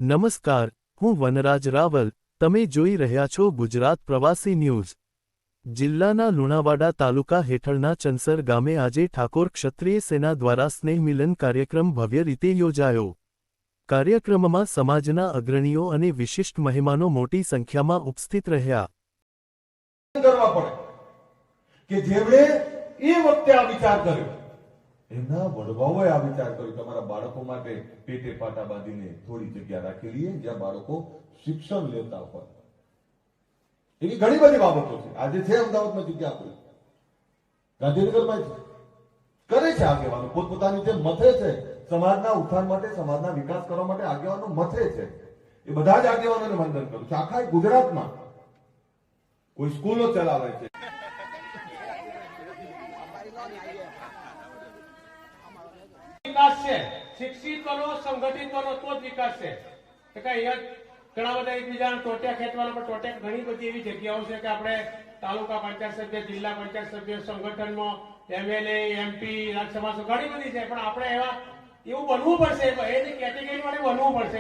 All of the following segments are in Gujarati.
નમસ્કાર, હું વનરાજ રાવલ, તમે જોઈ રહ્યા છો ગુજરાત પ્રવાસી ન્યૂઝ। જિલ્લાના લુણાવાડા તાલુકા હેઠળના ચંસર ગામે આજે ઠાકોર ક્ષત્રિય સેના દ્વારા સ્નેહમિલન કાર્યક્રમ ભવ્ય રીતે યોજાયો। કાર્યક્રમમાં સમાજના અગ્રણીઓ અને વિશિષ્ટ મહેમાનો મોટી સંખ્યામાં ઉપસ્થિત રહ્યા। કરવા પડે કે જેમણે એ વખતે આ વિચાર કર્યો એમના વડવાઓએ આ વિચાર કર્યો તમારા બાળકો માટે પેટે પાટા બાંધીને થોડી જગ્યા રાખેલી છે જ્યાં બાળકો શિક્ષણ લેતા હોય। એની ઘણી બધી બાબતો છે। આજે છે અમદાવાદમાં જગ્યા આપણી, ગાંધીનગરમાં છે, કરે છે આગેવાનો પોતપોતાની જે મથે છે સમાજના ઉત્થાન માટે, સમાજના વિકાસ કરવા માટે આગેવાનો મથે છે। એ બધા જ આગેવાનોને વંદન કરું છું। આખા ગુજરાતમાં કોઈ સ્કૂલો ચલાવે છે, વિકાસ છે। શિક્ષિત બનો, સંગઠિત બનો તો જ વિકાસ છે। ઘણા બધા એકબીજાના ટોટિયા ખેંચવાના, પણ ટોટિયા ઘણી બધી એવી જગ્યાઓ છે કે આપણે તાલુકા પંચાયત સભ્ય, જિલ્લા પંચાયત સભ્ય, સંગઠનમાં MLA, MP, રાજ્યસભા ઘણી બધી છે, પણ આપણે એવું બનવું પડશે, એની કેટેગરી માટે બનવું પડશે।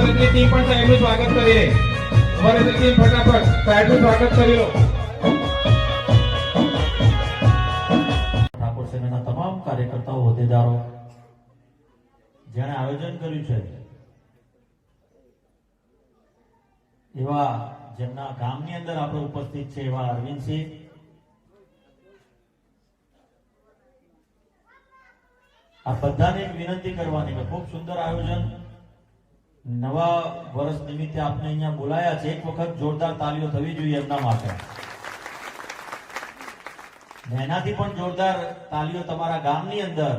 એટલે ટીમ પણ સાહેબનું સ્વાગત કરી રહી। અમારે ટીમ ફટાફટ સાહેબનું સ્વાગત કરી લો। ઠાકોર સેનાના તમામ કાર્યકર્તાઓ, હોદ્દેદારો જેણે આયોજન કર્યું છે એવા જેમના ગામની અંદર આપણે ઉપસ્થિત છે એવા અરવિંદસિંહ, આ બધાને એક વિનંતી કરવાની કે ખૂબ સુંદર આયોજન, નવા વર્ષ નિમિત્તે આપને અહીંયા બોલાયા છે। એક વખત જોરદાર તાલીઓ થવી જોઈએ એમના માટે। એનાથી પણ જોરદાર તાલીઓ તમારા ગામની અંદર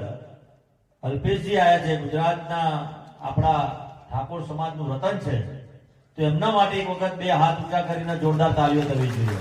અલ્પેશજી આયા છે, ગુજરાતના આપણા ઠાકોર સમાજનું રતન છે, તો એમના માટે એક વખત બે હાથ ઊંચા કરીને જોરદાર તાલીઓ થવી જોઈએ।